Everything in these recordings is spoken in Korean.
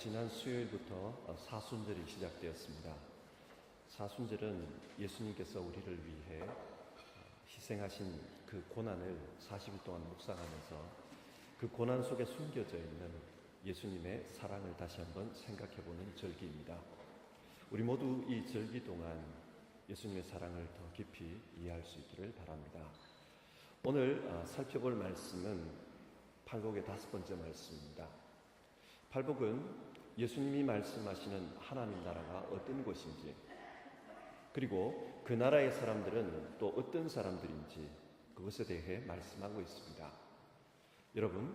지난 수요일부터 사순절이 시작되었습니다. 사순절은 예수님께서 우리를 위해 희생하신 그 고난을 40일 동안 묵상하면서 그 고난 속에 숨겨져 있는 예수님의 사랑을 다시 한번 생각해보는 절기입니다. 우리 모두 이 절기 동안 예수님의 사랑을 더 깊이 이해할 수 있기를 바랍니다. 오늘 살펴볼 말씀은 팔복의 5번째 말씀입니다. 팔복은 예수님이 말씀하시는 하나님 나라가 어떤 곳인지, 그리고 그 나라의 사람들은 또 어떤 사람들인지 그것에 대해 말씀하고 있습니다. 여러분,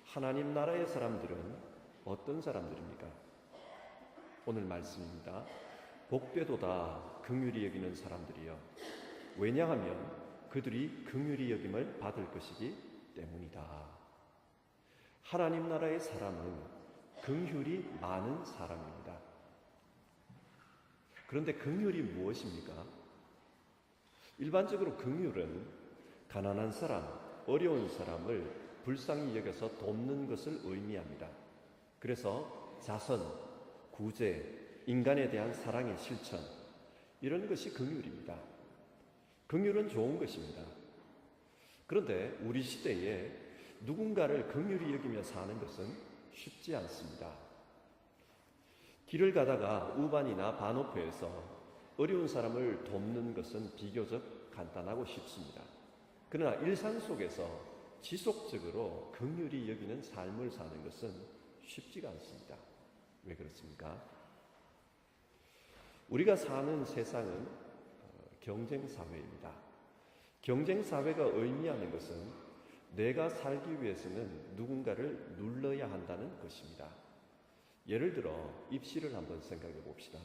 하나님 나라의 사람들은 어떤 사람들입니까? 오늘 말씀입니다. 복되도다 긍휼히 여기는 사람들이여. 왜냐하면 그들이 긍휼히 여김을 받을 것이기 때문이다. 하나님 나라의 사람은 긍휼이 많은 사람입니다. 그런데 긍휼이 무엇입니까? 일반적으로 긍휼은 가난한 사람, 어려운 사람을 불쌍히 여겨서 돕는 것을 의미합니다. 그래서 자선, 구제, 인간에 대한 사랑의 실천, 이런 것이 긍휼입니다. 긍휼은 좋은 것입니다. 그런데 우리 시대에 누군가를 긍휼히 여기며 사는 것은 쉽지 않습니다. 길을 가다가 우반이나 바노프에서 어려운 사람을 돕는 것은 비교적 간단하고 쉽습니다. 그러나 일상 속에서 지속적으로 긍휼히 여기는 삶을 사는 것은 쉽지가 않습니다. 왜 그렇습니까? 우리가 사는 세상은 경쟁사회입니다. 경쟁사회가 의미하는 것은 내가 살기 위해서는 누군가를 눌러야 한다는 것입니다. 예를 들어 입시를 한번 생각해 봅시다.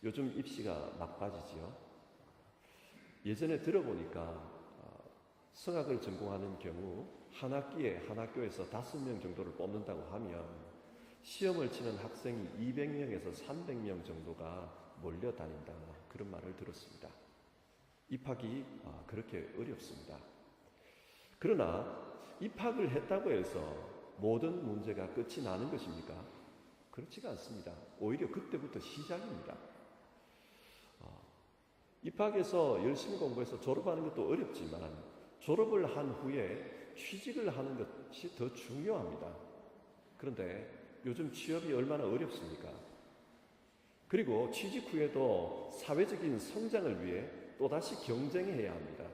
요즘 입시가 막바지지요. 예전에 들어보니까 성악을 전공하는 경우 한 학기에 한 학교에서 5명 정도를 뽑는다고 하면 시험을 치는 학생이 200명에서 300명 정도가 몰려다닌다, 그런 말을 들었습니다. 입학이 그렇게 어렵습니다. 그러나 입학을 했다고 해서 모든 문제가 끝이 나는 것입니까? 그렇지가 않습니다. 오히려 그때부터 시작입니다. 입학해서 열심히 공부해서 졸업하는 것도 어렵지만 졸업을 한 후에 취직을 하는 것이 더 중요합니다. 그런데 요즘 취업이 얼마나 어렵습니까? 그리고 취직 후에도 사회적인 성장을 위해 또다시 경쟁해야 합니다.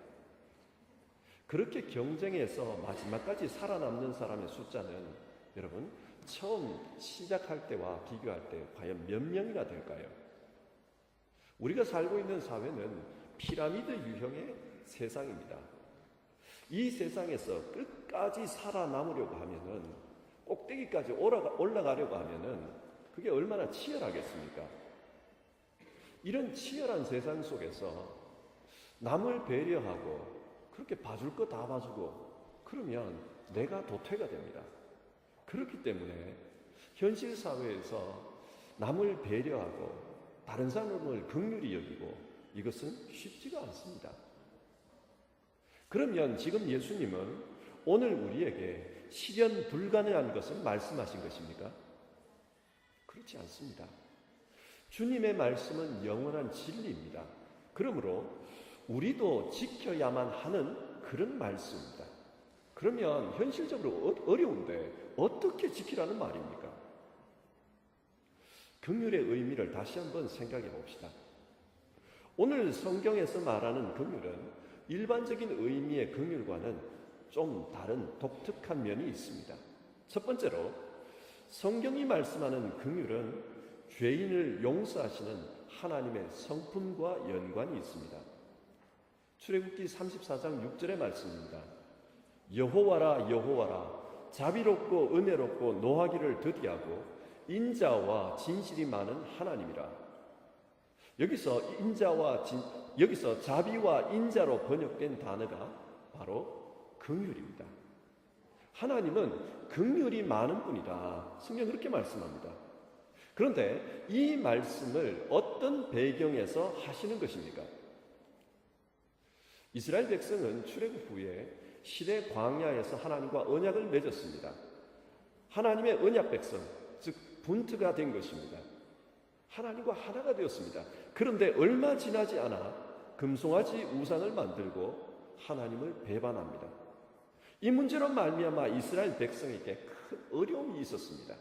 그렇게 경쟁해서 마지막까지 살아남는 사람의 숫자는 여러분, 처음 시작할 때와 비교할 때 과연 몇 명이나 될까요? 우리가 살고 있는 사회는 피라미드 유형의 세상입니다. 이 세상에서 끝까지 살아남으려고 하면은, 꼭대기까지 올라가려고 하면은 그게 얼마나 치열하겠습니까? 이런 치열한 세상 속에서 남을 배려하고 그렇게 봐줄 거 다 봐주고 그러면 내가 도태가 됩니다. 그렇기 때문에 현실 사회에서 남을 배려하고 다른 사람을 긍휼히 여기고 이것은 쉽지가 않습니다. 그러면 지금 예수님은 오늘 우리에게 실현 불가능한 것을 말씀하신 것입니까? 그렇지 않습니다. 주님의 말씀은 영원한 진리입니다. 그러므로 우리도 지켜야만 하는 그런 말씀입니다. 그러면 현실적으로 어려운데 어떻게 지키라는 말입니까? 긍휼의 의미를 다시 한번 생각해 봅시다. 오늘 성경에서 말하는 긍휼은 일반적인 의미의 긍휼과는 좀 다른 독특한 면이 있습니다. 첫 번째로, 성경이 말씀하는 긍휼은 죄인을 용서하시는 하나님의 성품과 연관이 있습니다. 출애굽기 34장 6절의 말씀입니다. 여호와라 여호와라, 자비롭고 은혜롭고 노하기를 더디하고 인자와 진실이 많은 하나님이라. 여기서 자비와 인자로 번역된 단어가 바로 긍휼입니다. 하나님은 긍휼이 많은 분이다, 성경 그렇게 말씀합니다. 그런데 이 말씀을 어떤 배경에서 하시는 것입니까? 이스라엘 백성은 출애굽 후에 시내 광야에서 하나님과 언약을 맺었습니다. 하나님의 언약 백성, 즉 분트가 된 것입니다. 하나님과 하나가 되었습니다. 그런데 얼마 지나지 않아 금송아지 우상을 만들고 하나님을 배반합니다. 이 문제로 말미암아 이스라엘 백성에게 큰 어려움이 있었습니다.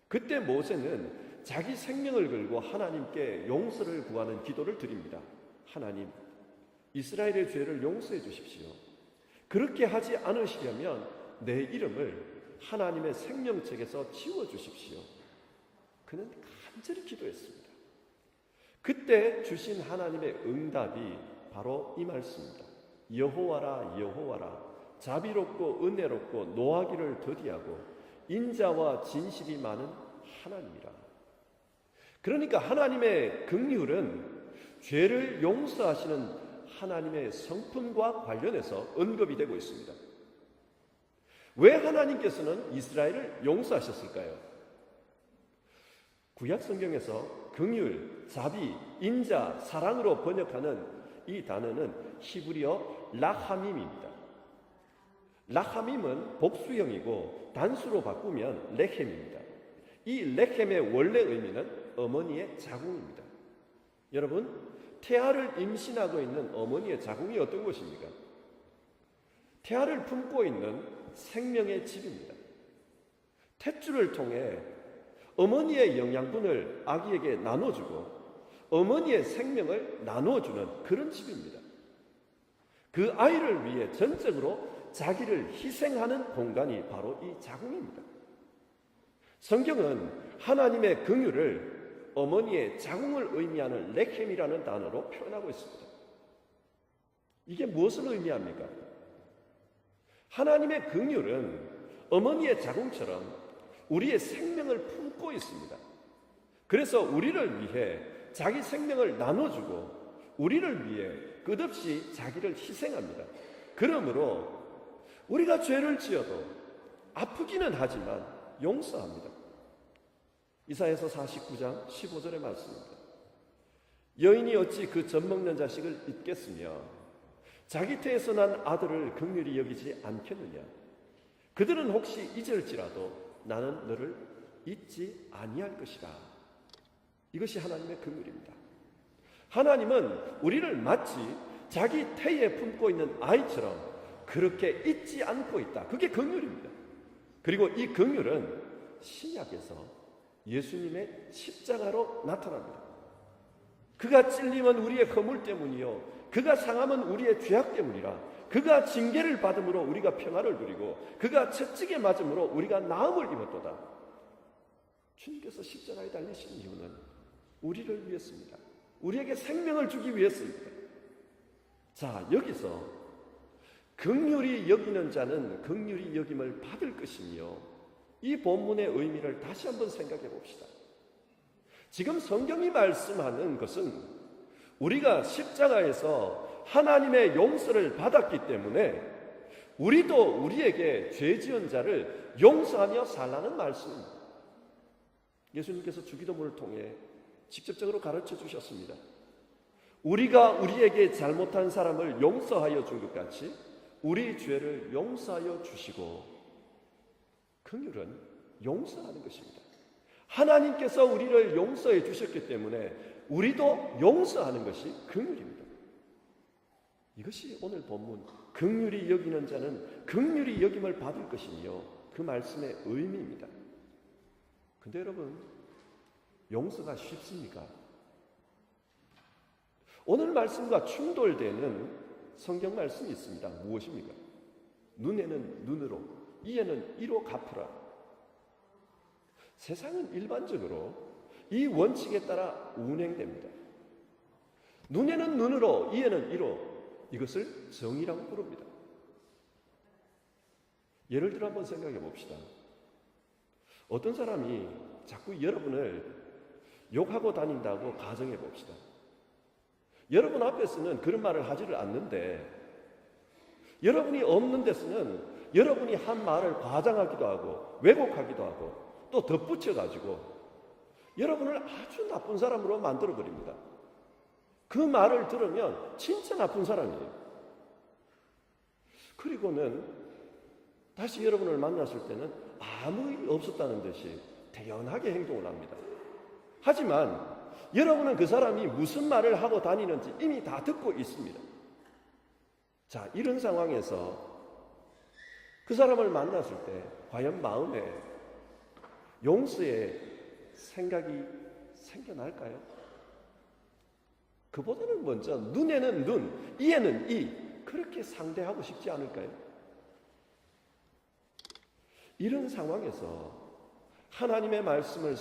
그때 모세는 자기 생명을 걸고 하나님께 용서를 구하는 기도를 드립니다. 하나님, 이스라엘의 죄를 용서해 주십시오. 그렇게 하지 않으시려면 내 이름을 하나님의 생명책에서 지워주십시오. 그는 간절히 기도했습니다. 그때 주신 하나님의 응답이 바로 이 말씀입니다. 여호와라 여호와라, 자비롭고 은혜롭고 노하기를 더디하고 인자와 진실이 많은 하나님이라. 그러니까 하나님의 긍휼은 죄를 용서하시는 하나님의 성품과 관련해서 언급이 되고 있습니다. 왜 하나님께서는 이스라엘을 용서하셨을까요? 구약 성경에서 긍휼, 자비, 인자, 사랑으로 번역하는 이 단어는 히브리어 라하밈입니다. 라하밈은 복수형이고 단수로 바꾸면 레헴입니다. 이 레헴의 원래 의미는 어머니의 자궁입니다. 여러분, 태아를 임신하고 있는 어머니의 자궁이 어떤 곳입니까? 태아를 품고 있는 생명의 집입니다. 탯줄을 통해 어머니의 영양분을 아기에게 나눠주고 어머니의 생명을 나눠주는 그런 집입니다. 그 아이를 위해 전적으로 자기를 희생하는 공간이 바로 이 자궁입니다. 성경은 하나님의 긍휼을 어머니의 자궁을 의미하는 레켐이라는 단어로 표현하고 있습니다. 이게 무엇을 의미합니까? 하나님의 긍휼은 어머니의 자궁처럼 우리의 생명을 품고 있습니다. 그래서 우리를 위해 자기 생명을 나눠주고 우리를 위해 끝없이 자기를 희생합니다. 그러므로 우리가 죄를 지어도 아프기는 하지만 용서합니다. 이사야서 49장 15절의 말씀입니다. 여인이 어찌 그 젖 먹는 자식을 잊겠으며 자기 태에서 난 아들을 긍휼히 여기지 않겠느냐. 그들은 혹시 잊을지라도 나는 너를 잊지 아니할 것이다. 이것이 하나님의 긍휼입니다. 하나님은 우리를 마치 자기 태에 품고 있는 아이처럼 그렇게 잊지 않고 있다. 그게 긍휼입니다. 그리고 이 긍휼은 신약에서 예수님의 십자가로 나타납니다. 그가 찔림은 우리의 허물 때문이요 그가 상함은 우리의 죄악 때문이라. 그가 징계를 받음으로 우리가 평화를 누리고 그가 채찍에 맞음으로 우리가 나음을 입었도다. 주님께서 십자가에 달리신 이유는 우리를 위해서입니다. 우리에게 생명을 주기 위해서입니다. 자, 여기서 긍휼히 여기는 자는 긍휼히 여김을 받을 것이며, 이 본문의 의미를 다시 한번 생각해 봅시다. 지금 성경이 말씀하는 것은 우리가 십자가에서 하나님의 용서를 받았기 때문에 우리도 우리에게 죄 지은 자를 용서하며 살라는 말씀입니다. 예수님께서 주기도문을 통해 직접적으로 가르쳐 주셨습니다. 우리가 우리에게 잘못한 사람을 용서하여 준 것 같이 우리 죄를 용서하여 주시고, 긍휼은 용서하는 것입니다. 하나님께서 우리를 용서해 주셨기 때문에 우리도 용서하는 것이 긍휼입니다. 이것이 오늘 본문 긍휼히 여기는 자는 긍휼히 여김을 받을 것이며 그 말씀의 의미입니다. 근데 여러분, 용서가 쉽습니까? 오늘 말씀과 충돌되는 성경 말씀이 있습니다. 무엇입니까? 눈에는 눈으로, 이에는 이로 갚으라. 세상은 일반적으로 이 원칙에 따라 운행됩니다. 눈에는 눈으로, 이에는 이로, 이것을 정의라고 부릅니다. 예를 들어 한번 생각해 봅시다. 어떤 사람이 자꾸 여러분을 욕하고 다닌다고 가정해 봅시다. 여러분 앞에서는 그런 말을 하지를 않는데 여러분이 없는 데서는 여러분이 한 말을 과장하기도 하고 왜곡하기도 하고 또 덧붙여가지고 여러분을 아주 나쁜 사람으로 만들어버립니다. 그 말을 들으면 진짜 나쁜 사람이에요. 그리고는 다시 여러분을 만났을 때는 아무 일 없었다는 듯이 태연하게 행동을 합니다. 하지만 여러분은 그 사람이 무슨 말을 하고 다니는지 이미 다 듣고 있습니다. 자, 이런 상황에서 그 사람을 만났을 때 과연 마음에 용서의 생각이 생겨날까요? 그보다는 먼저 눈에는 눈, 이에는 이, 그렇게 상대하고 싶지 않을까요? 이런 상황에서 하나님의 말씀을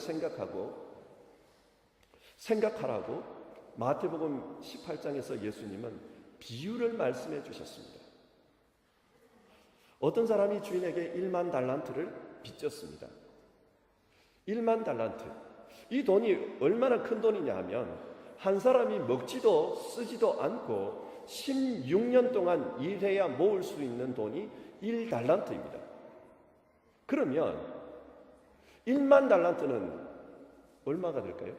생각하라고 마태복음 18장에서 예수님은 비유를 말씀해 주셨습니다. 어떤 사람이 주인에게 1만 달란트를 빚졌습니다. 1만 달란트. 이 돈이 얼마나 큰 돈이냐 하면 한 사람이 먹지도 쓰지도 않고 16년 동안 일해야 모을 수 있는 돈이 1달란트입니다. 그러면 1만 달란트는 얼마가 될까요?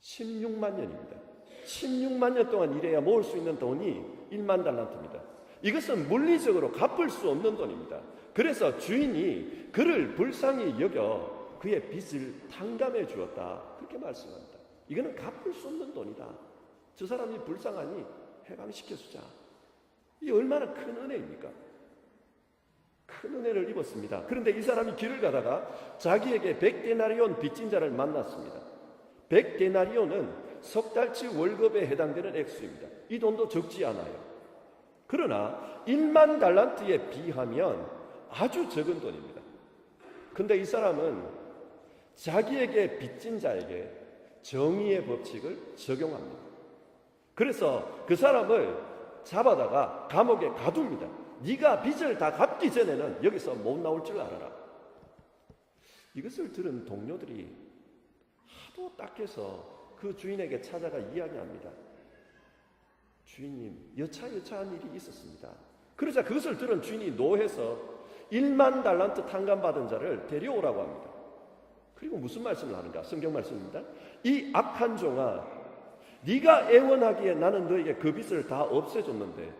16만 년입니다. 16만 년 동안 일해야 모을 수 있는 돈이 1만 달란트입니다. 이것은 물리적으로 갚을 수 없는 돈입니다. 그래서 주인이 그를 불쌍히 여겨 그의 빚을 탕감해 주었다. 그렇게 말씀합니다. 이거는 갚을 수 없는 돈이다. 저 사람이 불쌍하니 해방시켜주자. 이 얼마나 큰 은혜입니까? 큰 은혜를 입었습니다. 그런데 이 사람이 길을 가다가 자기에게 100데나리온 빚진 자를 만났습니다. 100데나리온은 석 달치 월급에 해당되는 액수입니다. 이 돈도 적지 않아요. 그러나 1만 달란트에 비하면 아주 적은 돈입니다. 근데 이 사람은 자기에게 빚진 자에게 정의의 법칙을 적용합니다. 그래서 그 사람을 잡아다가 감옥에 가둡니다. 네가 빚을 다 갚기 전에는 여기서 못 나올 줄 알아라. 이것을 들은 동료들이 하도 딱해서 그 주인에게 찾아가 이야기합니다. 주인님, 여차여차한 일이 있었습니다. 그러자 그것을 들은 주인이 노해서 1만 달란트 탕감받은 자를 데려오라고 합니다. 그리고 무슨 말씀을 하는가? 성경 말씀입니다. 이 악한 종아, 네가 애원하기에 나는 너에게 그 빚을 다 없애줬는데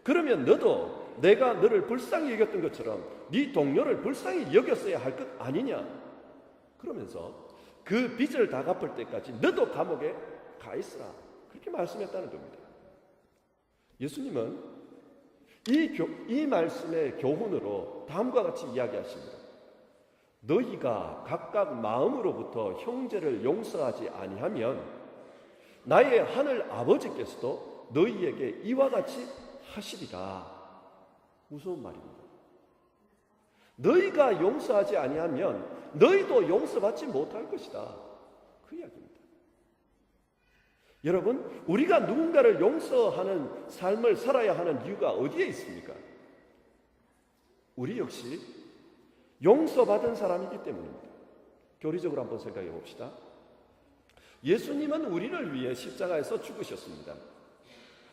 그러면 너도 내가 너를 불쌍히 여겼던 것처럼 네 동료를 불쌍히 여겼어야 할 것 아니냐? 그러면서 그 빚을 다 갚을 때까지 너도 감옥에 가 있으라. 그렇게 말씀했다는 겁니다. 예수님은 이 말씀의 교훈으로 다음과 같이 이야기하십니다. 너희가 각각 마음으로부터 형제를 용서하지 아니하면 나의 하늘 아버지께서도 너희에게 이와 같이 하시리라. 무서운 말입니다. 너희가 용서하지 아니하면 너희도 용서받지 못할 것이다. 그 이야기입니다. 여러분, 우리가 누군가를 용서하는 삶을 살아야 하는 이유가 어디에 있습니까? 우리 역시 용서받은 사람이기 때문입니다. 교리적으로 한번 생각해 봅시다. 예수님은 우리를 위해 십자가에서 죽으셨습니다.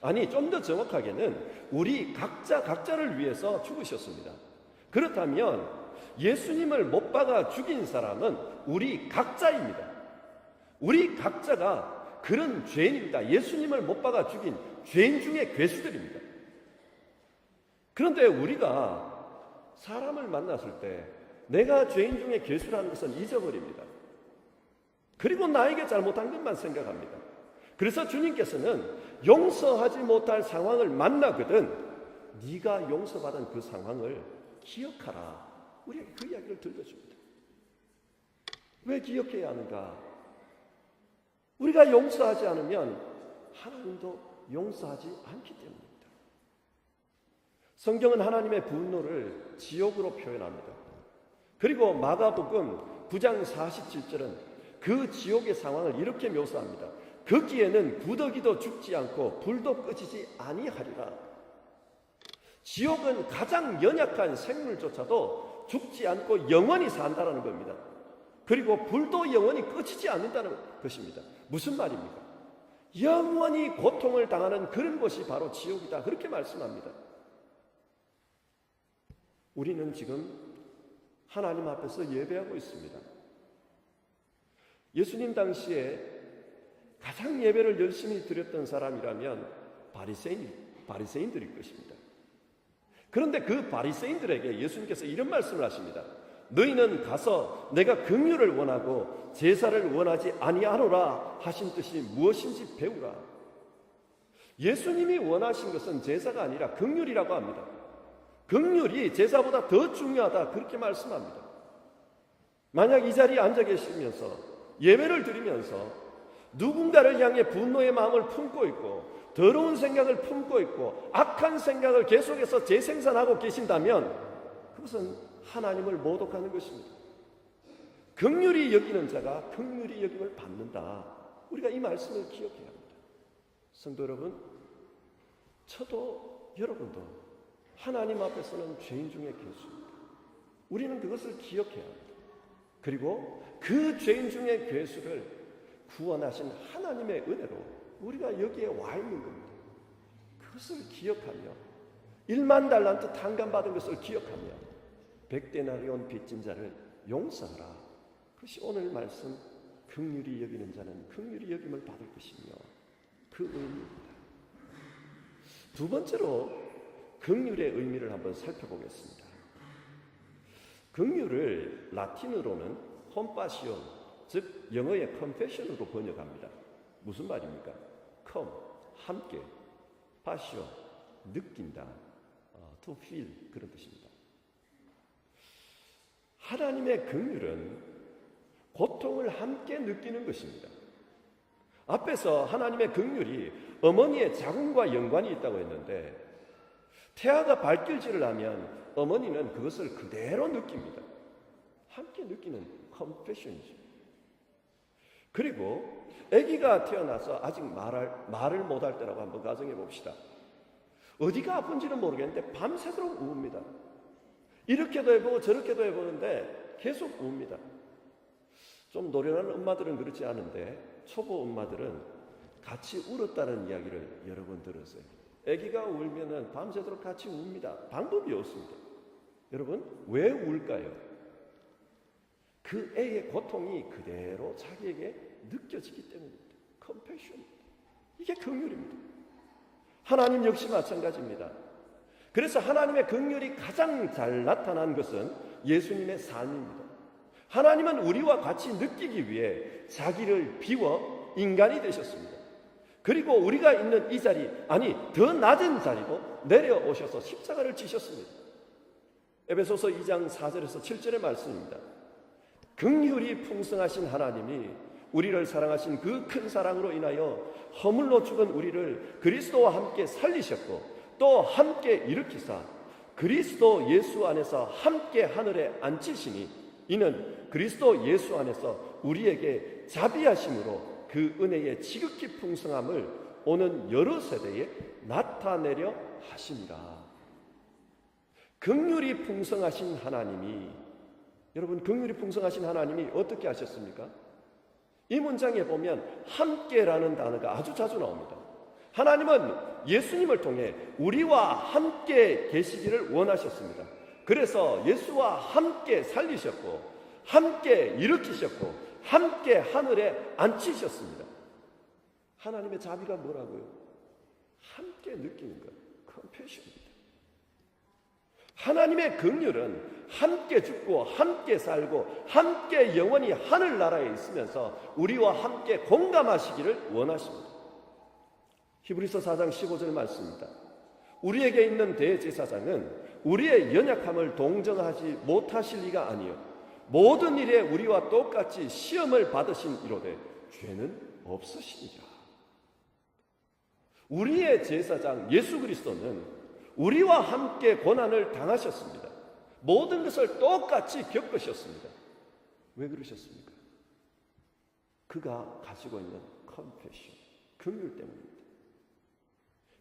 아니, 좀 더 정확하게는 우리 각자를 위해서 죽으셨습니다. 그렇다면 예수님을 못 박아 죽인 사람은 우리 각자입니다. 우리 각자가 그런 죄인입니다. 예수님을 못 박아 죽인 죄인 중에 괴수들입니다. 그런데 우리가 사람을 만났을 때 내가 죄인 중에 괴수라는 것은 잊어버립니다. 그리고 나에게 잘못한 것만 생각합니다. 그래서 주님께서는 용서하지 못할 상황을 만나거든 네가 용서받은 그 상황을 기억하라. 우리에게 그 이야기를 들려줍니다. 왜 기억해야 하는가? 우리가 용서하지 않으면 하나님도 용서하지 않기 때문입니다. 성경은 하나님의 분노를 지옥으로 표현합니다. 그리고 마가복음 9장 47절은 그 지옥의 상황을 이렇게 묘사합니다. 거기에는 구더기도 죽지 않고 불도 꺼지지 아니하리라. 지옥은 가장 연약한 생물조차도 죽지 않고 영원히 산다는 겁니다. 그리고 불도 영원히 꺼지지 않는다는 것입니다. 무슨 말입니까? 영원히 고통을 당하는 그런 곳이 바로 지옥이다. 그렇게 말씀합니다. 우리는 지금 하나님 앞에서 예배하고 있습니다. 예수님 당시에 가장 예배를 열심히 드렸던 사람이라면 바리새인들일 것입니다. 그런데 그 바리새인들에게 예수님께서 이런 말씀을 하십니다. 너희는 가서 내가 긍휼을 원하고 제사를 원하지 아니하노라 하신 뜻이 무엇인지 배우라. 예수님이 원하신 것은 제사가 아니라 긍휼이라고 합니다. 긍휼이 제사보다 더 중요하다, 그렇게 말씀합니다. 만약 이 자리에 앉아 계시면서 예배를 드리면서 누군가를 향해 분노의 마음을 품고 있고 더러운 생각을 품고 있고 악한 생각을 계속해서 재생산하고 계신다면 그것은 하나님을 모독하는 것입니다. 긍휼히 여기는 자가 긍휼히 여김을 받는다. 우리가 이 말씀을 기억해야 합니다. 성도 여러분, 저도 여러분도 하나님 앞에서는 죄인 중에 괴수입니다. 우리는 그것을 기억해야 합니다. 그리고 그 죄인 중에 괴수를 구원하신 하나님의 은혜로 우리가 여기에 와 있는 겁니다. 그것을 기억하며 1만 달란트 탕감받은 것을 기억하며 100데나리온 빚진 자를 용서하라. 그것이 오늘 말씀 긍휼히 여기는 자는 긍휼히 여김을 받을 것이며 그 의미입니다. 두 번째로 긍휼의 의미를 한번 살펴보겠습니다. 긍휼을 라틴어로는 컴파시온, 즉 영어의 컴패션으로 번역합니다. 무슨 말입니까? come, 함께, passion, 느낀다, to feel, 그런 뜻입니다. 하나님의 긍휼은 고통을 함께 느끼는 것입니다. 앞에서 하나님의 긍휼이 어머니의 자궁과 연관이 있다고 했는데 태아가 발길질을 하면 어머니는 그것을 그대로 느낍니다. 함께 느끼는 컴패션이죠. 그리고 아기가 태어나서 아직 말을 못할 때라고 한번 가정해 봅시다. 어디가 아픈지는 모르겠는데 밤새도록 우웁니다. 이렇게도 해보고 저렇게도 해보는데 계속 우웁니다. 좀 노련한 엄마들은 그렇지 않은데 초보 엄마들은 같이 울었다는 이야기를 여러 번 들었어요. 아기가 울면은 밤새도록 같이 웁니다. 방법이 없습니다. 여러분, 왜 울까요? 그 애의 고통이 그대로 자기에게 느껴지기 때문입니다. 컴패션. 이게 긍휼입니다. 하나님 역시 마찬가지입니다. 그래서 하나님의 긍휼이 가장 잘 나타난 것은 예수님의 삶입니다. 하나님은 우리와 같이 느끼기 위해 자기를 비워 인간이 되셨습니다. 그리고 우리가 있는 이 자리, 아니 더 낮은 자리로 내려오셔서 십자가를 지셨습니다. 에베소서 2장 4절에서 7절의 말씀입니다. 긍휼이 풍성하신 하나님이 우리를 사랑하신 그 큰 사랑으로 인하여 허물로 죽은 우리를 그리스도와 함께 살리셨고 또 함께 일으키사 그리스도 예수 안에서 함께 하늘에 앉히시니 이는 그리스도 예수 안에서 우리에게 자비하심으로 그 은혜의 지극히 풍성함을 오는 여러 세대에 나타내려 하십니다. 긍휼이 풍성하신 하나님이, 여러분 긍휼이 풍성하신 하나님이 어떻게 하셨습니까? 이 문장에 보면 함께라는 단어가 아주 자주 나옵니다. 하나님은 예수님을 통해 우리와 함께 계시기를 원하셨습니다. 그래서 예수와 함께 살리셨고 함께 일으키셨고 함께 하늘에 앉히셨습니다. 하나님의 자비가 뭐라고요? 함께 느끼는 것, 컴패션입니다. 하나님의 긍휼은 함께 죽고 함께 살고 함께 영원히 하늘나라에 있으면서 우리와 함께 공감하시기를 원하십니다. 히브리서 4장 15절 말씀입니다. 우리에게 있는 대제사장은 우리의 연약함을 동정하지 못하실 리가 아니요 모든 일에 우리와 똑같이 시험을 받으신 이로되 죄는 없으시니라. 우리의 제사장 예수 그리스도는 우리와 함께 고난을 당하셨습니다. 모든 것을 똑같이 겪으셨습니다. 왜 그러셨습니까? 그가 가지고 있는 컴패션, 긍휼 때문입니다.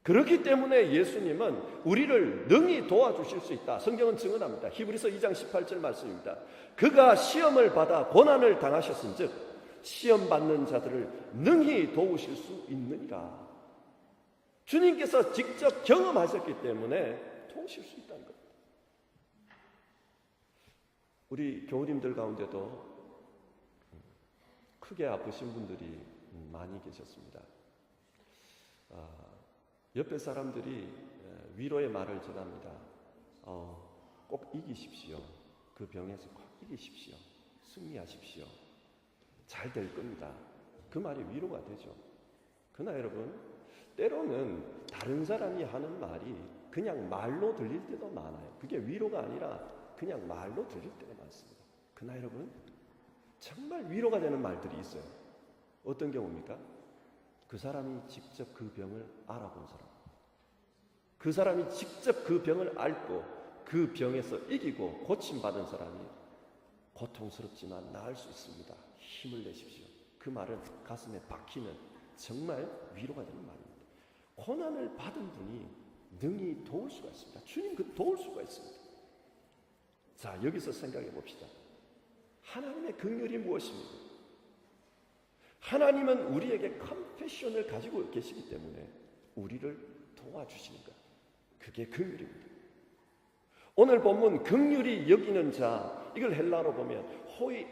그렇기 때문에 예수님은 우리를 능히 도와주실 수 있다. 성경은 증언합니다. 히브리서 2장 18절 말씀입니다. 그가 시험을 받아 고난을 당하셨은즉 시험 받는 자들을 능히 도우실 수 있느니라. 주님께서 직접 경험하셨기 때문에 도우실 수 있다는 겁니다. 우리 교우님들 가운데도 크게 아프신 분들이 많이 계셨습니다. 옆에 사람들이 위로의 말을 전합니다. 꼭 이기십시오. 그 병에서 이기십시오. 승리하십시오. 잘 될 겁니다. 그 말이 위로가 되죠. 그러나 여러분, 때로는 다른 사람이 하는 말이 그냥 말로 들릴 때도 많아요. 그게 위로가 아니라 그냥 말로 들릴 때가 많습니다. 그러나 여러분, 정말 위로가 되는 말들이 있어요. 어떤 경우입니까? 그 사람이 직접 그 병을 알아본 사람, 그 사람이 직접 그 병을 앓고 그 병에서 이기고 고침받은 사람이 고통스럽지만 나을 수 있습니다. 힘을 내십시오. 그 말은 가슴에 박히는 정말 위로가 되는 말입니다. 고난을 받은 분이 능히 도울 수가 있습니다. 주님 그 도울 수가 있습니다. 자, 여기서 생각해 봅시다. 하나님의 긍휼이 무엇입니까? 하나님은 우리에게 컴패션을 가지고 계시기 때문에 우리를 도와주시는 것, 그게 긍휼입니다. 오늘 본문 긍휼이 여기는 자, 이걸 헬라어로 보면 호이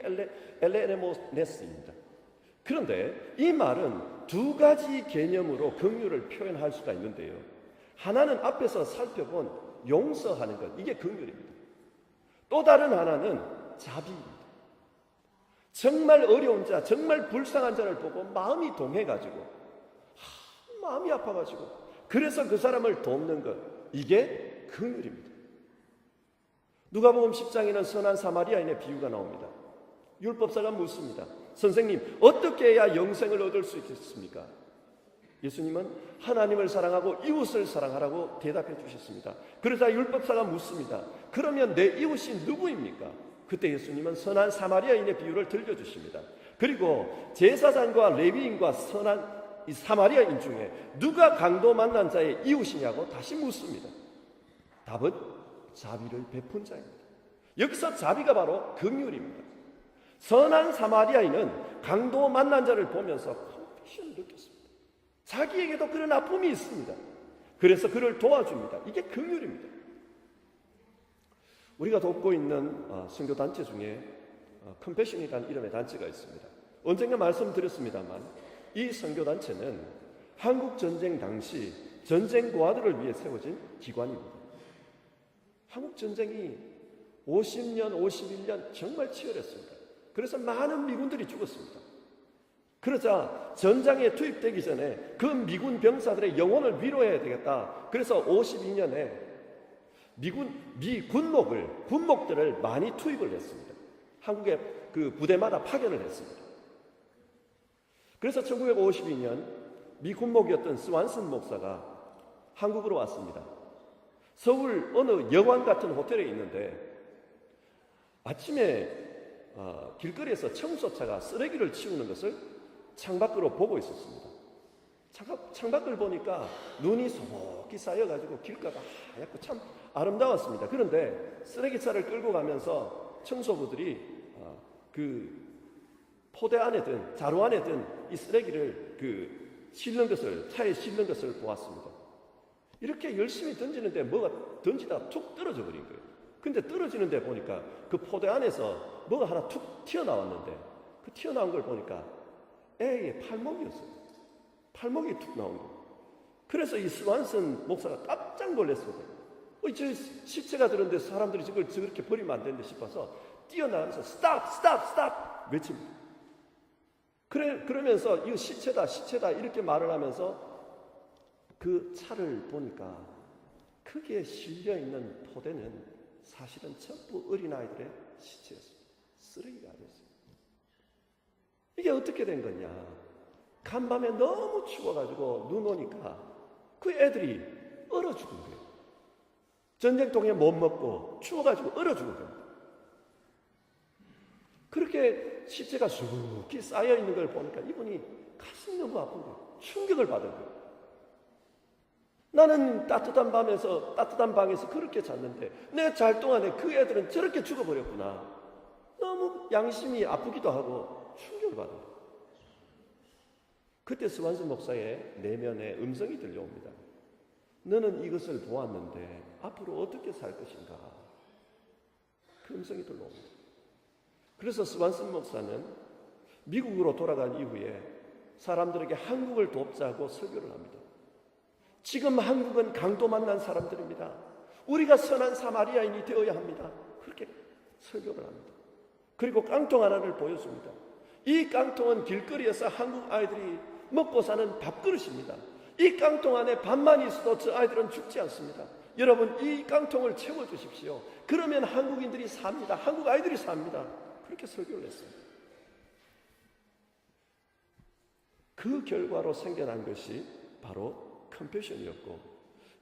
엘레네모네스입니다. 그런데 이 말은 두 가지 개념으로 긍휼을 표현할 수가 있는데요. 하나는 앞에서 살펴본 용서하는 것, 이게 긍휼입니다. 또 다른 하나는 자비입니다. 정말 어려운 자, 정말 불쌍한 자를 보고 마음이 동해가지고 마음이 아파가지고 그래서 그 사람을 돕는 것, 이게 긍휼입니다. 누가복음 10장에는 선한 사마리아인의 비유가 나옵니다. 율법사가 묻습니다. 선생님, 어떻게 해야 영생을 얻을 수 있겠습니까? 예수님은 하나님을 사랑하고 이웃을 사랑하라고 대답해 주셨습니다. 그러자 율법사가 묻습니다. 그러면 내 이웃이 누구입니까? 그때 예수님은 선한 사마리아인의 비유를 들려주십니다. 그리고 제사장과 레위인과 선한 이 사마리아인 중에 누가 강도 만난 자의 이웃이냐고 다시 묻습니다. 답은 자비를 베푼 자입니다. 여기서 자비가 바로 긍휼입니다. 선한 사마리아인은 강도 만난 자를 보면서 컴패션을 느꼈습니다. 자기에게도 그런 아픔이 있습니다. 그래서 그를 도와줍니다. 이게 긍휼입니다. 우리가 돕고 있는 선교단체 중에 컴패션이라는 이름의 단체가 있습니다. 언젠가 말씀드렸습니다만 이 선교단체는 한국전쟁 당시 전쟁 고아들을 위해 세워진 기관입니다. 한국전쟁이 50년, 51년 정말 치열했습니다. 그래서 많은 미군들이 죽었습니다. 그러자 전장에 투입되기 전에 그 미군 병사들의 영혼을 위로해야 되겠다. 그래서 52년에 군목들을 많이 투입을 했습니다. 한국의 그 부대마다 파견을 했습니다. 그래서 1952년 미 군목이었던 스완슨 목사가 한국으로 왔습니다. 서울 어느 여관 같은 호텔에 있는데 아침에 길거리에서 청소차가 쓰레기를 치우는 것을 창밖으로 보고 있었습니다. 창밖을 보니까 눈이 소복히 쌓여가지고 길가가 하얗고 참 아름다웠습니다. 그런데 쓰레기차를 끌고 가면서 청소부들이 그 포대 안에 든 자루 안에 든 이 쓰레기를 차에 실는 것을 보았습니다. 이렇게 열심히 던지는데 뭐가 던지다가 툭 떨어져 버린 거예요. 근데 떨어지는데 보니까 그 포대 안에서 뭐가 하나 툭 튀어나왔는데 그 튀어나온 걸 보니까 애의 팔목이었어요. 팔목이 툭 나온 거예요. 그래서 이 스완슨 목사가 깜짝 놀랐어요. 저 시체가 들었는데 사람들이 저렇게 버리면 안 되는데 싶어서 뛰어나가면서 스탑 외칩니다. 그러면서 이거 시체다 이렇게 말을 하면서 그 차를 보니까 거기에 실려있는 포대는 사실은 전부 어린아이들의 시체였습니다. 쓰레기가 아니었어요. 이게 어떻게 된 거냐? 간밤에 너무 추워가지고 눈 오니까 그 애들이 얼어 죽은 거예요. 전쟁통에 못 먹고 추워가지고 얼어 죽은 겁니다. 그렇게 시체가 수북히 쌓여있는 걸 보니까 이분이 가슴이 너무 아픈 거예요. 충격을 받은 거예요. 나는 따뜻한 방에서 그렇게 잤는데 내 잘 동안에 그 애들은 저렇게 죽어버렸구나. 너무 양심이 아프기도 하고 충격을 받은 거예요. 그때 스완슨 목사의 내면에 음성이 들려옵니다. 너는 이것을 보았는데 앞으로 어떻게 살 것인가? 그 음성이 들려옵니다. 그래서 스완슨 목사는 미국으로 돌아간 이후에 사람들에게 한국을 돕자고 설교를 합니다. 지금 한국은 강도 만난 사람들입니다. 우리가 선한 사마리아인이 되어야 합니다. 그렇게 설교를 합니다. 그리고 깡통 하나를 보여줍니다. 이 깡통은 길거리에서 한국 아이들이 먹고 사는 밥그릇입니다. 이 깡통 안에 밥만 있어도 저 아이들은 죽지 않습니다. 여러분, 이 깡통을 채워주십시오. 그러면 한국인들이 삽니다. 한국 아이들이 삽니다. 그렇게 설교를 했습니다. 그 결과로 생겨난 것이 바로 컴패션이었고,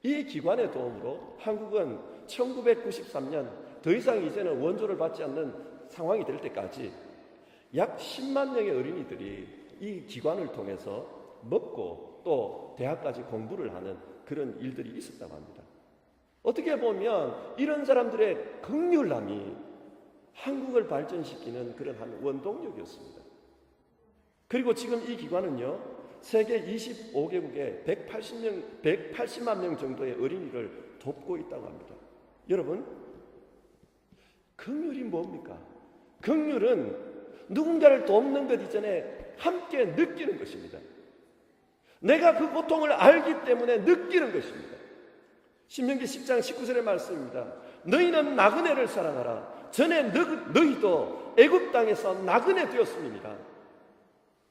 이 기관의 도움으로 한국은 1993년 더 이상 이제는 원조를 받지 않는 상황이 될 때까지 약 10만 명의 어린이들이 이 기관을 통해서 먹고 또 대학까지 공부를 하는 그런 일들이 있었다고 합니다. 어떻게 보면 이런 사람들의 긍휼함이 한국을 발전시키는 그런 한 원동력이었습니다. 그리고 지금 이 기관은요, 세계 25개국에 180만 명 정도의 어린이를 돕고 있다고 합니다. 여러분, 긍휼이 뭡니까? 긍휼은 누군가를 돕는 것 이전에 함께 느끼는 것입니다. 내가 그 고통을 알기 때문에 느끼는 것입니다. 신명기 10장 19절의 말씀입니다. 너희는 나그네를 사랑하라. 전에 너희도 애굽 땅에서 나그네 되었습니다.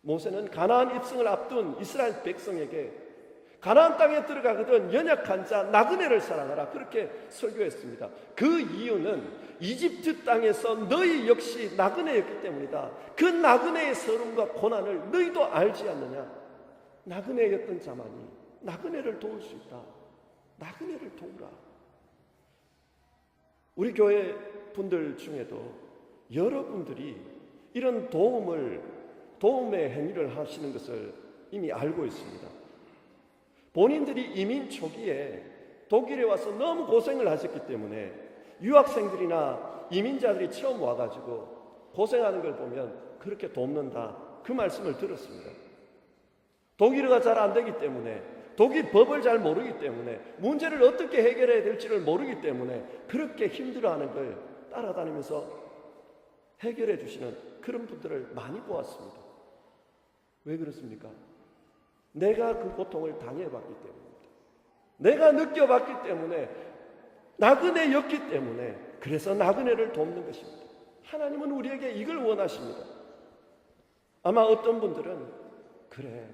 모세는 가나안 입성을 앞둔 이스라엘 백성에게 가나안 땅에 들어가거든 연약한 자 나그네를 사랑하라, 그렇게 설교했습니다. 그 이유는 이집트 땅에서 너희 역시 나그네였기 때문이다. 그 나그네의 서름과 고난을 너희도 알지 않느냐? 나그네였던 자만이 나그네를 도울 수 있다. 나그네를 도우라. 우리 교회 분들 중에도 여러분들이 이런 도움의 행위를 하시는 것을 이미 알고 있습니다. 본인들이 이민 초기에 독일에 와서 너무 고생을 하셨기 때문에 유학생들이나 이민자들이 처음 와가지고 고생하는 걸 보면 그렇게 돕는다, 그 말씀을 들었습니다. 독일어가 잘 안 되기 때문에, 독일 법을 잘 모르기 때문에, 문제를 어떻게 해결해야 될지를 모르기 때문에 그렇게 힘들어하는 걸 따라다니면서 해결해 주시는 그런 분들을 많이 보았습니다. 왜 그렇습니까? 내가 그 고통을 당해봤기 때문입니다. 내가 느껴봤기 때문에, 나그네였기 때문에, 그래서 나그네를 돕는 것입니다. 하나님은 우리에게 이걸 원하십니다. 아마 어떤 분들은 그래,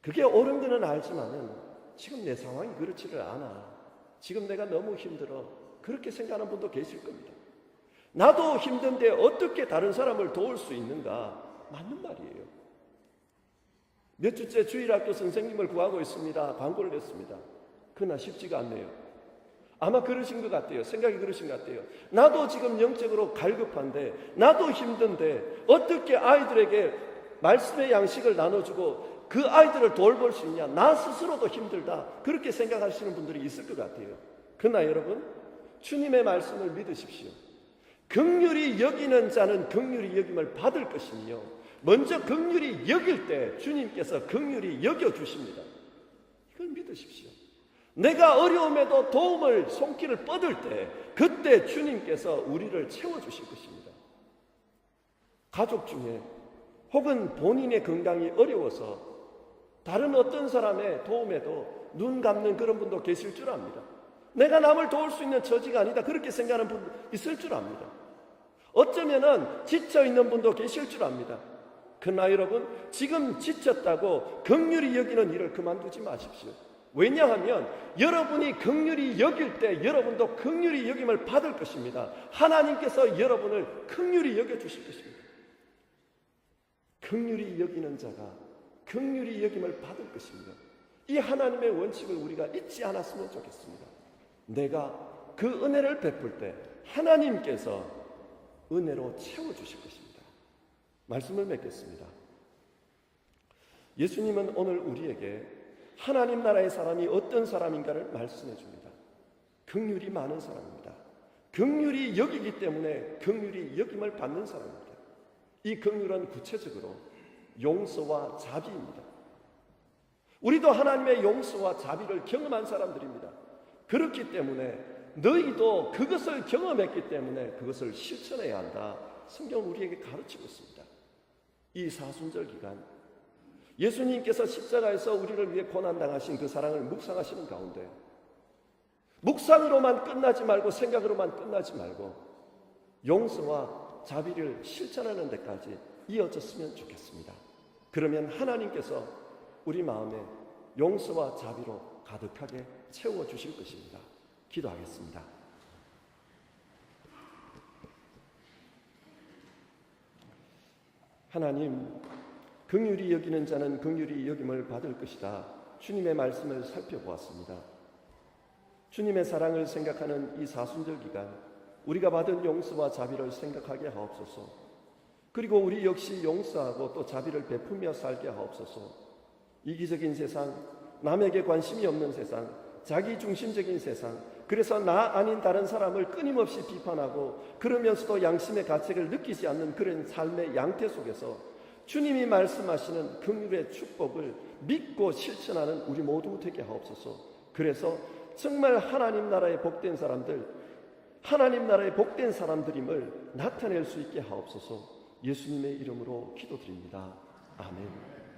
그게 옳은 거는 알지만은 지금 내 상황이 그렇지를 않아, 지금 내가 너무 힘들어, 그렇게 생각하는 분도 계실 겁니다. 나도 힘든데 어떻게 다른 사람을 도울 수 있는가? 맞는 말이에요. 몇 주째 주일학교 선생님을 구하고 있습니다. 광고를 했습니다. 그러나 쉽지가 않네요. 아마 그러신 것 같아요. 생각이 그러신 것 같아요. 나도 지금 영적으로 갈급한데, 나도 힘든데 어떻게 아이들에게 말씀의 양식을 나눠주고 그 아이들을 돌볼 수 있냐? 나 스스로도 힘들다, 그렇게 생각하시는 분들이 있을 것 같아요. 그러나 여러분, 주님의 말씀을 믿으십시오. 긍휼히 여기는 자는 긍휼히 여김을 받을 것이며, 먼저 긍휼히 여길 때 주님께서 긍휼히 여겨주십니다. 이걸 믿으십시오. 내가 어려움에도 도움을 손길을 뻗을 때 그때 주님께서 우리를 채워주실 것입니다. 가족 중에 혹은 본인의 건강이 어려워서 다른 어떤 사람의 도움에도 눈 감는 그런 분도 계실 줄 압니다. 내가 남을 도울 수 있는 처지가 아니다, 그렇게 생각하는 분도 있을 줄 압니다. 어쩌면은 지쳐있는 분도 계실 줄 압니다. 그러나 여러분, 지금 지쳤다고 긍휼히 여기는 일을 그만두지 마십시오. 왜냐하면 여러분이 긍휼히 여길 때 여러분도 긍휼히 여김을 받을 것입니다. 하나님께서 여러분을 긍휼히 여겨주실 것입니다. 긍휼히 여기는 자가 긍휼히 여김을 받을 것입니다. 이 하나님의 원칙을 우리가 잊지 않았으면 좋겠습니다. 내가 그 은혜를 베풀 때 하나님께서 은혜로 채워주실 것입니다. 말씀을 맺겠습니다. 예수님은 오늘 우리에게 하나님 나라의 사람이 어떤 사람인가를 말씀해 줍니다. 긍휼이 많은 사람입니다. 긍휼이 여기기 때문에 긍휼이 여김을 받는 사람입니다. 이 긍휼은 구체적으로 용서와 자비입니다. 우리도 하나님의 용서와 자비를 경험한 사람들입니다. 그렇기 때문에 너희도 그것을 경험했기 때문에 그것을 실천해야 한다, 성경은 우리에게 가르치고 있습니다. 이 사순절 기간 예수님께서 십자가에서 우리를 위해 고난당하신 그 사랑을 묵상하시는 가운데, 묵상으로만 끝나지 말고 생각으로만 끝나지 말고 용서와 자비를 실천하는 데까지 이어졌으면 좋겠습니다. 그러면 하나님께서 우리 마음에 용서와 자비로 가득하게 채워주실 것입니다. 기도하겠습니다. 하나님, 긍휼히 여기는 자는 긍휼히 여김을 받을 것이다. 주님의 말씀을 살펴보았습니다. 주님의 사랑을 생각하는 이 사순절 기간, 우리가 받은 용서와 자비를 생각하게 하옵소서. 그리고 우리 역시 용서하고 또 자비를 베푸며 살게 하옵소서. 이기적인 세상, 남에게 관심이 없는 세상, 자기중심적인 세상, 그래서 나 아닌 다른 사람을 끊임없이 비판하고 그러면서도 양심의 가책을 느끼지 않는 그런 삶의 양태 속에서 주님이 말씀하시는 긍휼의 축복을 믿고 실천하는 우리 모두 되게 하옵소서. 그래서 정말 하나님 나라의 복된 사람들, 하나님 나라의 복된 사람들임을 나타낼 수 있게 하옵소서. 예수님의 이름으로 기도드립니다. 아멘.